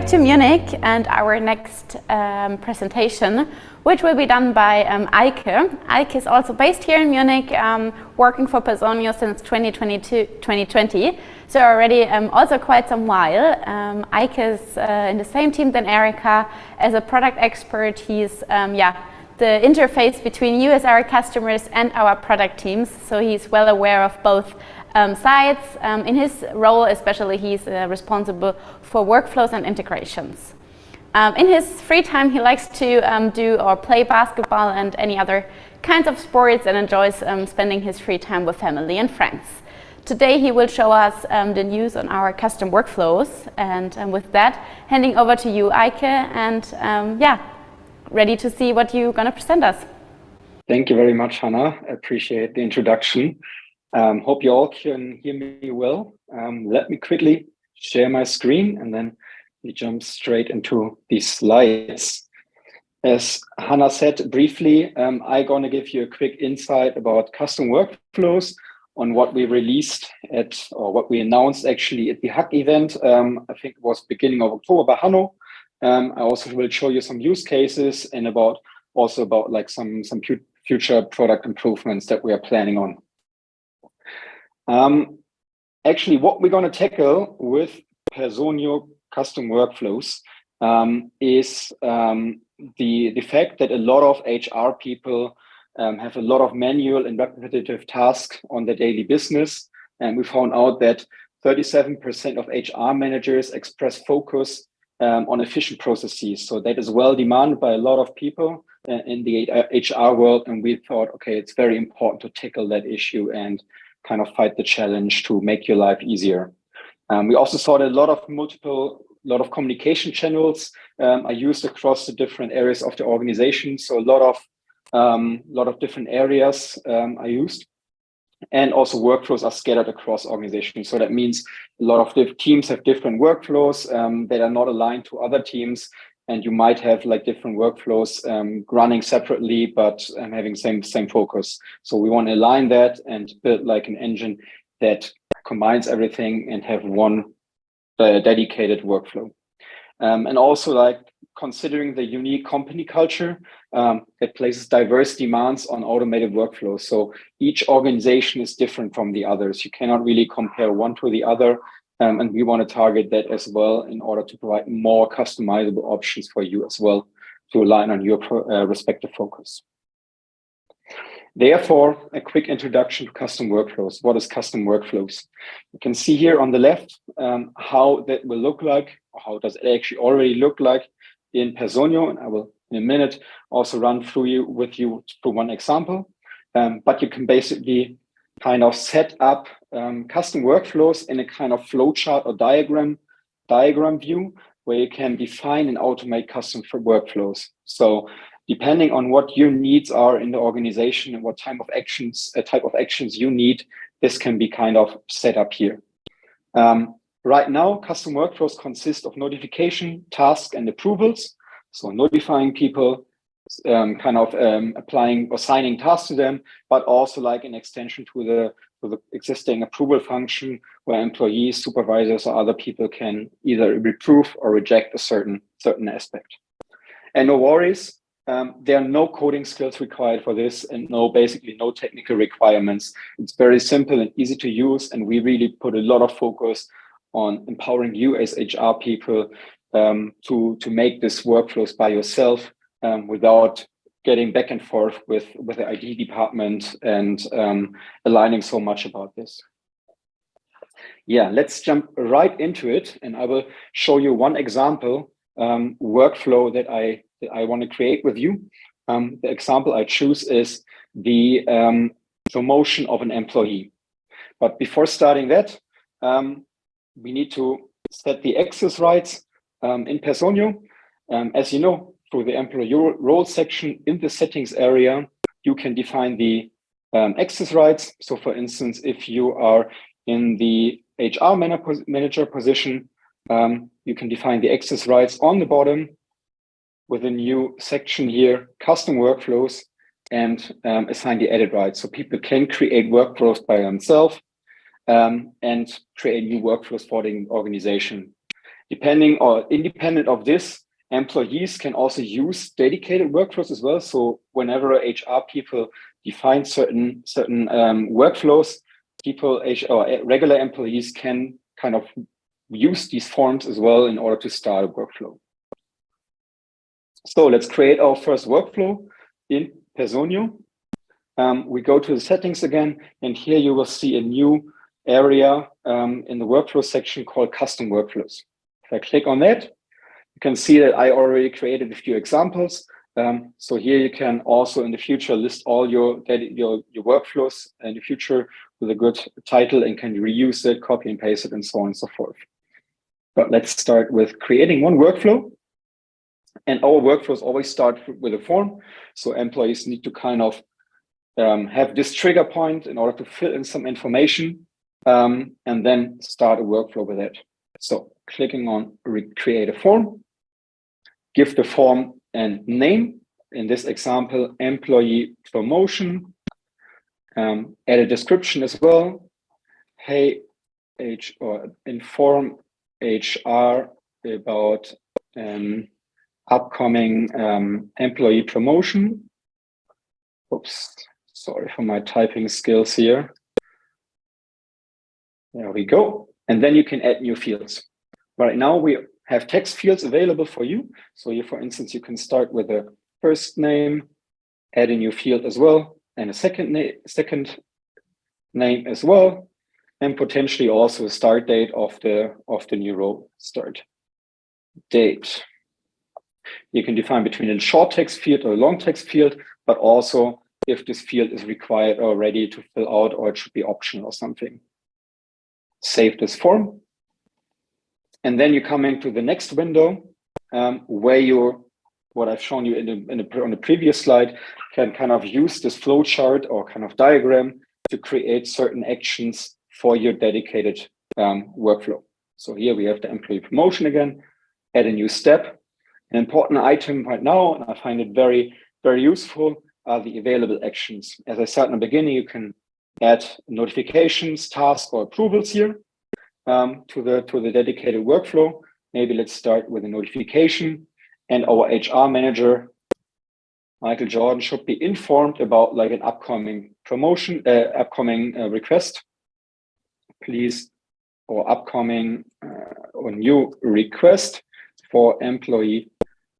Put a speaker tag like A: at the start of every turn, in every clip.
A: back to Munich and our next presentation, which will be done by Eike. Eike is also based here in Munich, working for Personio since 2020, so already also quite some while. Eike is in the same team than Erika. As a product expert, he's the interface between you as our customers and our product teams, so he's well aware of both sides. In his role especially, he's responsible for workflows and integrations. In his free time, he likes to do or play basketball and any other kinds of sports, and enjoys spending his free time with family and friends. Today he will show us the news on our custom workflows, and with that, handing over to you, Eike, and ready to see what you're going to present us.
B: Thank you very much, Hannah. I appreciate the introduction. Hope you all can hear me well. Let me quickly share my screen and then we jump straight into these slides. As Hannah said briefly, I'm going to give you a quick insight about custom workflows on what we released what we announced actually at the Hack event. I think it was beginning of October by Hanno. I also will show you some use cases and about like some future product improvements that we are planning on. Actually, what we're going to tackle with Personio custom workflows is the fact that a lot of HR people have a lot of manual and repetitive tasks on their daily business. And we found out that 37% of HR managers express focus on efficient processes. So that is well demanded by a lot of people in the HR world. And we thought, okay, it's very important to tackle that issue and kind of fight the challenge to make your life easier. We also saw that a lot of communication channels are used across the different areas of the organization. So a lot of different areas are used. And also workflows are scattered across organizations. So that means a lot of the teams have different workflows that are not aligned to other teams. And you might have like different workflows running separately, but having same focus. So we want to align that and build like an engine that combines everything and have one dedicated workflow. And also like considering the unique company culture that places diverse demands on automated workflows. So each organization is different from the others. You cannot really compare one to the other. And we want to target that as well in order to provide more customizable options for you as well to align on your respective focus. Therefore, a quick introduction to custom workflows. What is custom workflows? You can see here on the left how that will look like, or how does it actually already look like in Personio. And I will in a minute also run with you through one example. But you can basically kind of set up custom workflows in a kind of flowchart or diagram view where you can define and automate custom workflows. So depending on what your needs are in the organization and what type of actions you need, this can be kind of set up here. Right now, custom workflows consist of notification, task, and approvals. So notifying people, applying or assigning tasks to them, but also like an extension to the existing approval function where employees, supervisors, or other people can either approve or reject a certain aspect. And no worries, there are no coding skills required for this, and basically no technical requirements. It's very simple and easy to use, and we really put a lot of focus on empowering you as HR people to make this workflows by yourself without getting back and forth with the IT department and aligning so much about this. Yeah, let's jump right into it, and I will show you one example workflow that I want to create with you. The example I choose is the promotion of an employee. But before starting that, we need to set the access rights in Personio. As you know, through the employee role section in the settings area, you can define the access rights. So for instance, if you are in the HR manager position, you can define the access rights on the bottom with a new section here, custom workflows, and assign the edit rights. So people can create workflows by themselves and create new workflows for the organization. depending or independent of this, employees can also use dedicated workflows as well. So whenever HR people define certain workflows, regular employees can kind of use these forms as well in order to start a workflow. So let's create our first workflow in Personio. We go to the settings again, and here you will see a new area in the workflow section called custom workflows. If I click on that, you can see that I already created a few examples. So here you can also in the future list all your workflows in the future with a good title and can reuse it, copy and paste it, and so on and so forth. But let's start with creating one workflow. And our workflows always start with a form. So employees need to kind of have this trigger point in order to fill in some information and then start a workflow with it. So clicking on create a form, give the form a name. In this example, employee promotion. Add a description as well. Hey, inform HR about upcoming employee promotion. Oops, sorry for my typing skills here. There we go. And then you can add new fields. Right now we have text fields available for you. So here, for instance, you can start with a first name, add a new field as well, and a second name as well, and potentially also a start date of the new role. Start date. You can define between a short text field or a long text field, but also if this field is required or ready to fill out, or it should be optional or something. Save this form. And then you come into the next window where what I've shown you on the previous slide, can kind of use this flow chart or kind of diagram to create certain actions for your dedicated workflow. So here we have the employee promotion again, add a new step. An important item right now, and I find it very, very useful, are the available actions. As I said in the beginning, you can add notifications, tasks, or approvals here to the dedicated workflow. Maybe let's start with a notification, and our HR manager, Michael Jordan, should be informed about like an upcoming promotion, upcoming request, please, or upcoming or new request for employee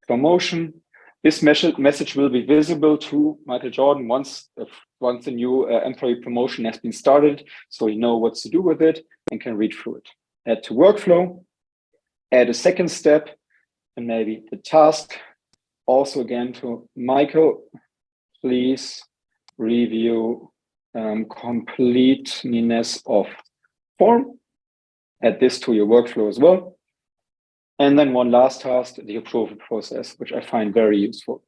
B: promotion. This message will be visible to Michael Jordan once the new employee promotion has been started, so he knows what to do with it and can read through it. Add to workflow, add a second step, and maybe the task. Also again to Michael, please review completeness of form. Add this to your workflow as well. And then one last task, the approval process, which I find very useful.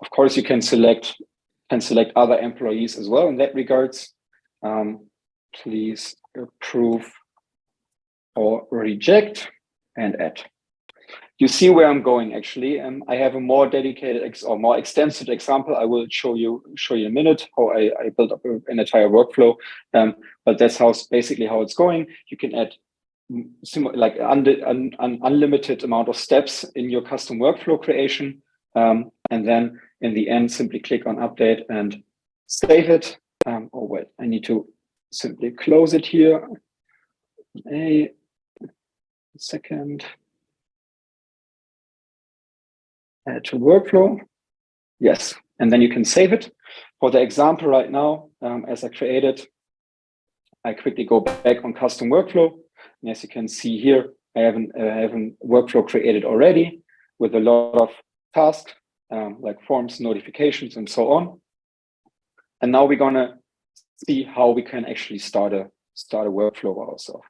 B: Of course, you can select other employees as well in that regards. Please approve or reject and add. You see where I'm going actually. I have a more dedicated or more extensive example. I will show you in a minute how I built up an entire workflow. But that's basically how it's going. You can add like unlimited amount of steps in your custom workflow creation. And then in the end, simply click on update and save it. Oh wait, I need to simply close it here. A second. Add to workflow. Yes, and then you can save it. For the example right now, as I created, I quickly go back on custom workflow. And as you can see here, I have a workflow created already with a lot of tasks like forms, notifications, and so on. And now we're gonna see how we can actually start a workflow ourselves.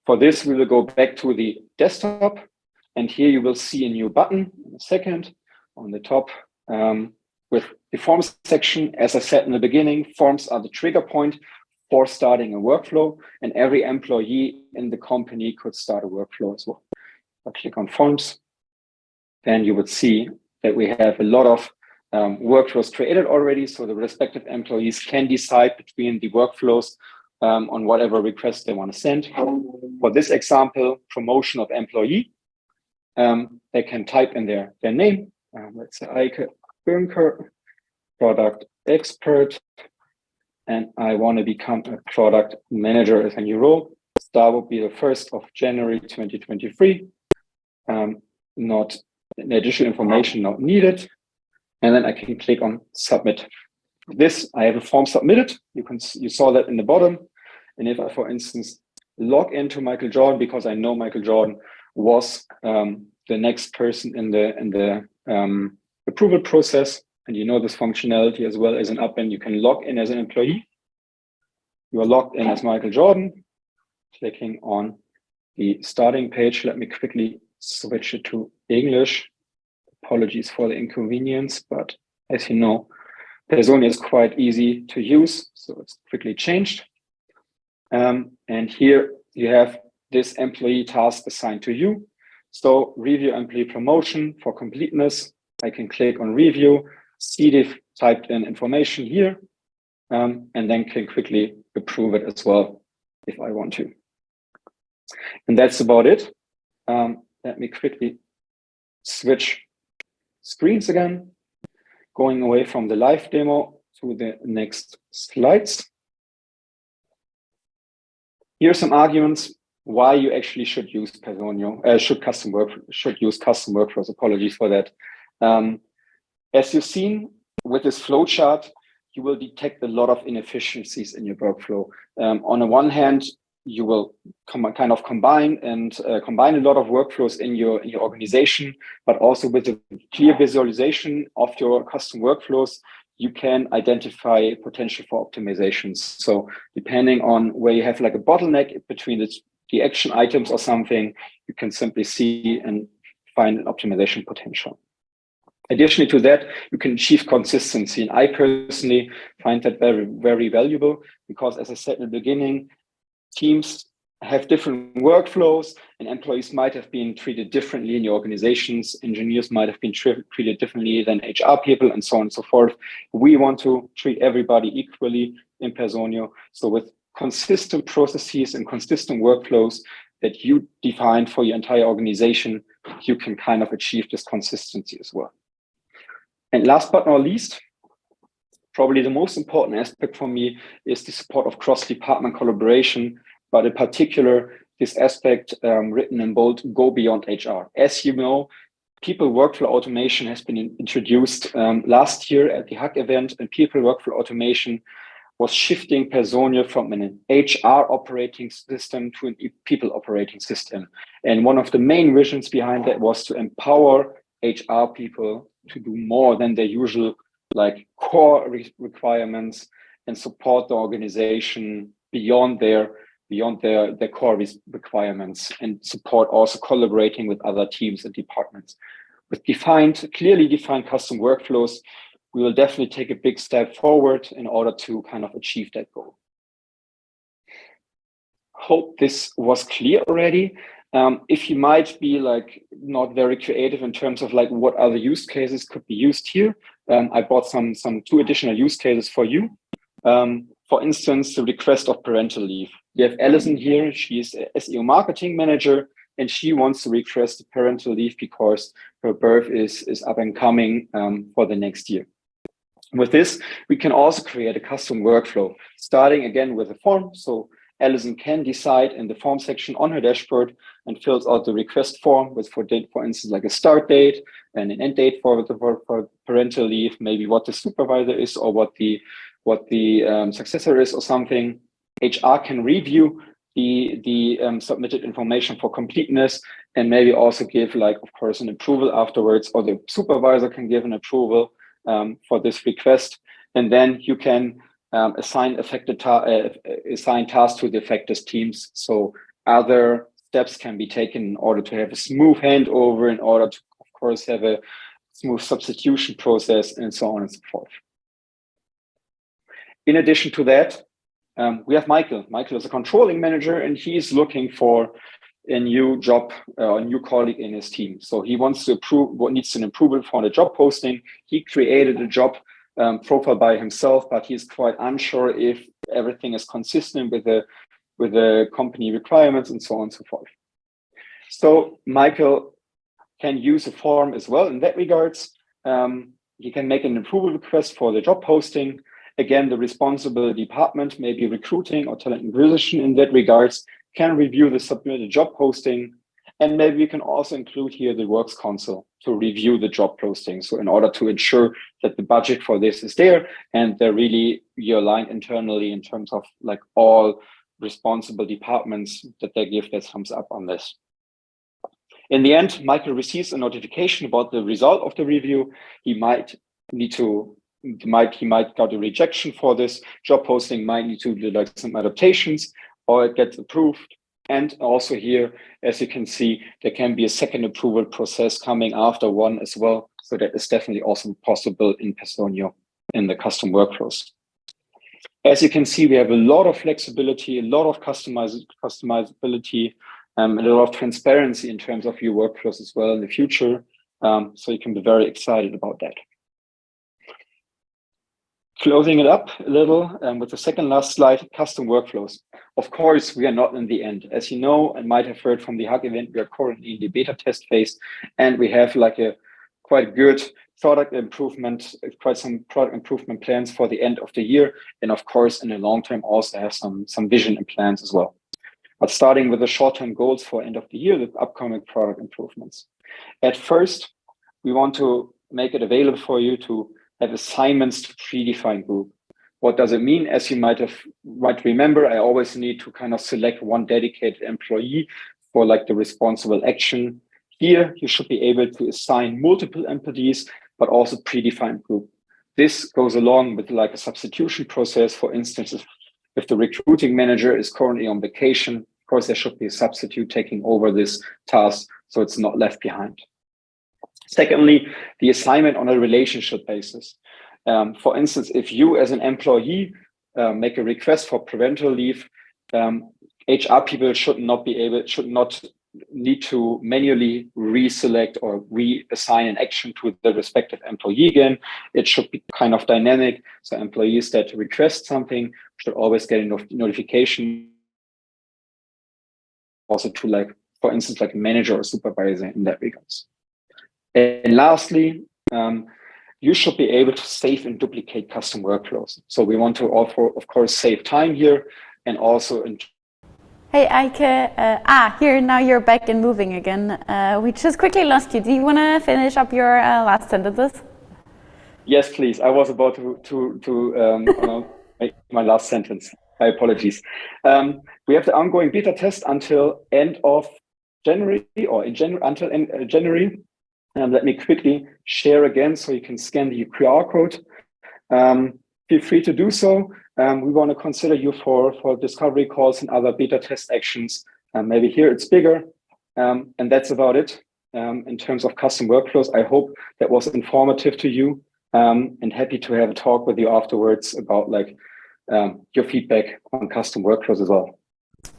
B: For this, we will go back to the desktop, and here you will see a new button in a second on the top with the forms section. As I said in the beginning, forms are the trigger point for starting a workflow, and every employee in the company could start a workflow as well. I click on forms, then you would see that we have a lot of workflows created already. So the respective employees can decide between the workflows on whatever request they want to send. For this example, promotion of employee, they can type in their name. Let's say Eike Bünker, product expert, and I want to become a product manager as a new role. Start would be the 1st of January 2023. Not additional information not needed. And then I can click on submit. This, I have a form submitted. You saw that in the bottom. And if I, for instance, log into Michael Jordan, because I know Michael Jordan was the next person in the approval process, and you know this functionality as well as an append, you can log in as an employee. You are logged in as Michael Jordan. Clicking on the starting page. Let me quickly switch it to English. Apologies for the inconvenience, but as you know, Personio is quite easy to use, so it's quickly changed. And here you have this employee task assigned to you. So review employee promotion for completeness. I can click on review, see the typed in information here, and then can quickly approve it as well if I want to. And that's about it. Let me quickly switch screens again, going away from the live demo to the next slides. Here are some arguments why you actually should use Personio, should use custom workflows. Apologies for that. As you've seen with this flowchart, you will detect a lot of inefficiencies in your workflow. On the one hand, you will kind of combine a lot of workflows in your organization, but also with a clear visualization of your custom workflows, you can identify potential for optimizations. So depending on where you have like a bottleneck between the action items or something, you can simply see and find an optimization potential. Additionally to that, you can achieve consistency. And I personally find that very, very valuable because, as I said in the beginning, teams have different workflows and employees might have been treated differently in your organizations. Engineers might have been treated differently than HR people and so on and so forth. We want to treat everybody equally in Personio. So with consistent processes and consistent workflows that you define for your entire organization, you can kind of achieve this consistency as well. And last but not least, probably the most important aspect for me is the support of cross-department collaboration, but in particular, this aspect written in bold, go beyond HR. As you know, people workflow automation has been introduced last year at the Hack event, and people workflow automation was shifting Personio from an HR operating system to a people operating system. And one of the main visions behind that was to empower HR people to do more than their usual core requirements and support the organization beyond their core requirements, and support also collaborating with other teams and departments. With clearly defined custom workflows, we will definitely take a big step forward in order to kind of achieve that goal. Hope this was clear already. If you might be not very creative in terms of what other use cases could be used here, I brought some 2 additional use cases for you. For instance, the request of parental leave. We have Alison here. She's a SEO marketing manager, and she wants to request parental leave because her birth is up and coming for the next year. With this, we can also create a custom workflow, starting again with a form. So Alison can decide in the form section on her dashboard and fills out the request form with, for instance, like a start date and an end date for parental leave, maybe what the supervisor is or what the successor is or something. HR can review the submitted information for completeness and maybe also give, of course, an approval afterwards, or the supervisor can give an approval for this request. And then you can assign tasks to the affected teams. So other steps can be taken in order to have a smooth handover, in order to, of course, have a smooth substitution process, and so on and so forth. In addition to that, we have Michael. Michael is a controlling manager, and he's looking for a new job, a new colleague in his team. So he wants to approve what needs an approval for the job posting. He created a job profile by himself, but he's quite unsure if everything is consistent with the company requirements and so on and so forth. So Michael can use a form as well in that regards. He can make an approval request for the job posting. Again, the responsible department, maybe recruiting or talent acquisition in that regards, can review the submitted job posting. And maybe we can also include here the Works Council to review the job posting. So in order to ensure that the budget for this is there and you're aligned internally in terms of like all responsible departments that they give their thumbs up on this. In the end, Michael receives a notification about the result of the review. He might get a rejection for this job posting, might need to do like some adaptations, or it gets approved. And also here, as you can see, there can be a second approval process coming after one as well. So that is definitely also possible in Personio in the custom workflows. As you can see, we have a lot of flexibility, a lot of customizability, a lot of transparency in terms of your workflows as well in the future. So you can be very excited about that. Closing it up a little with the second last slide, custom workflows. Of course, we are not in the end. As you know, and might have heard from the Hug event, we are currently in the beta test phase, and we have like a quite good product improvement, quite some product improvement plans for the end of the year. And of course, in the long term, also have some vision and plans as well. But starting with the short-term goals for end of the year, the upcoming product improvements. At first, we want to make it available for you to have assignments to predefined group. What does it mean? As you might remember, I always need to kind of select one dedicated employee for like the responsible action. Here, you should be able to assign multiple employees, but also predefined group. This goes along with like a substitution process. For instance, if the recruiting manager is currently on vacation, of course, there should be a substitute taking over this task, so it's not left behind. Secondly, the assignment on a relationship basis. For instance, if you as an employee make a request for parental leave, HR people should not need to manually reselect or reassign an action to the respective employee again. It should be kind of dynamic. So employees that request something should always get a notification also to like, for instance, like a manager or supervisor in that regards. And lastly, you should be able to save and duplicate custom workflows. So we want to offer, of course, save time here and also.
A: Hey, Eike. Here, now you're back and moving again. We just quickly lost you. Do you want to finish up your last sentences?
B: Yes, please. I was about to make my last sentence. My apologies. We have the ongoing beta test until end of January or until January. Let me quickly share again so you can scan the QR code. Feel free to do so. We want to consider you for discovery calls and other beta test actions. Maybe here it's bigger. And that's about it in terms of custom workflows. I hope that was informative to you and happy to have a talk with you afterwards about like your feedback on custom workflows as well.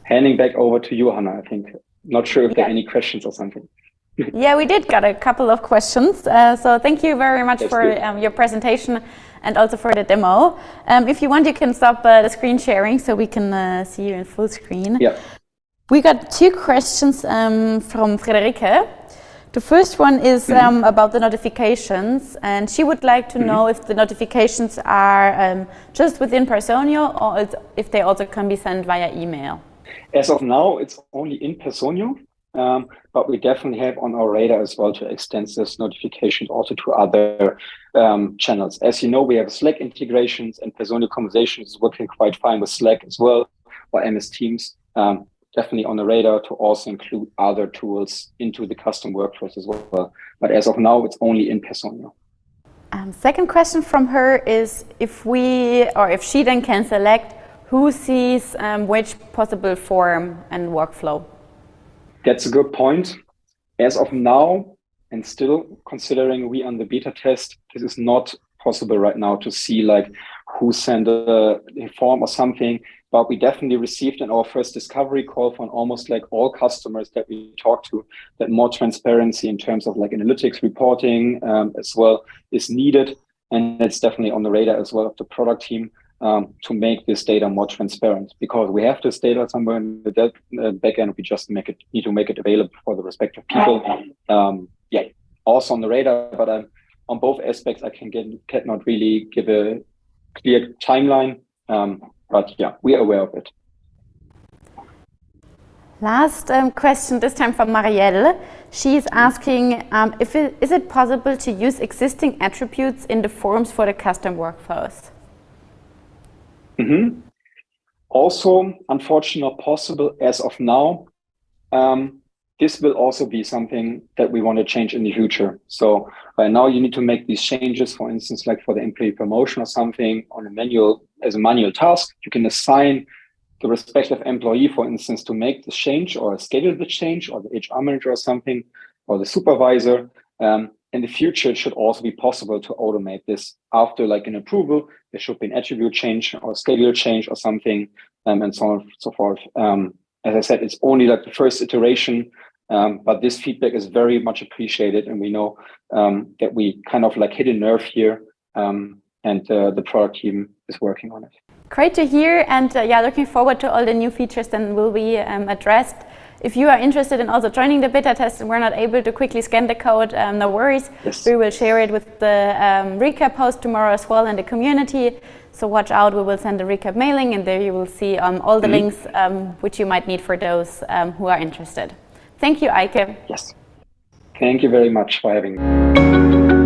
B: Handing back over to you, Hannah, I think. Not sure if there are any questions or something.
A: Yeah, we did got a couple of questions. So thank you very much for your presentation and also for the demo. If you want, you can stop the screen sharing so we can see you in full screen.
B: Yeah.
A: We got two questions from Friederike. The first one is about the notifications, and she would like to know if the notifications are just within Personio or if they also can be sent via email.
B: As of now, it's only in Personio. But we definitely have on our radar as well to extend this notification also to other channels. As you know, we have Slack integrations, and Personio Conversations is working quite fine with Slack as well, or MS Teams. Definitely on the radar to also include other tools into the custom workflows as well. But as of now, it's only in Personio.
A: Second question from her is if she then can select who sees which possible form and workflow.
B: That's a good point. As of now, and still considering we on the beta test, this is not possible right now to see like who sent a form or something, but we definitely received in our first discovery call from almost like all customers that we talked to that more transparency in terms of like analytics reporting as well is needed. And it's definitely on the radar as well of the product team. to make this data more transparent, because we have this data somewhere in the backend. We just need to make it available for the respective people. Yeah, also on the radar, but on both aspects, I cannot really give a clear timeline. But yeah, we are aware of it.
A: Last question, this time from Marielle. She's asking, is it possible to use existing attributes in the forms for the custom workflows?
B: Also, unfortunately, not possible as of now. This will also be something that we want to change in the future. So right now you need to make these changes, for instance, like for the employee promotion or something on as a manual task. You can assign the respective employee, for instance, to make the change or schedule the change, or the HR manager or something, or the supervisor. In the future, it should also be possible to automate this after like an approval. There should be an attribute change or schedule change or something, and so on and so forth. As I said, it's only like the first iteration, but this feedback is very much appreciated, and we know that we kind of like hit a nerve here, and the product team is working on it.
A: Great to hear, and yeah, looking forward to all the new features that will be addressed. If you are interested in also joining the beta test and we're not able to quickly scan the code, no worries.
B: Yes.
A: We will share it with the recap post tomorrow as well in the community. So watch out, we will send the recap mailing, and there you will see all the links which you might need for those who are interested. Thank you, Eike.
B: Yes. Thank you very much for having me.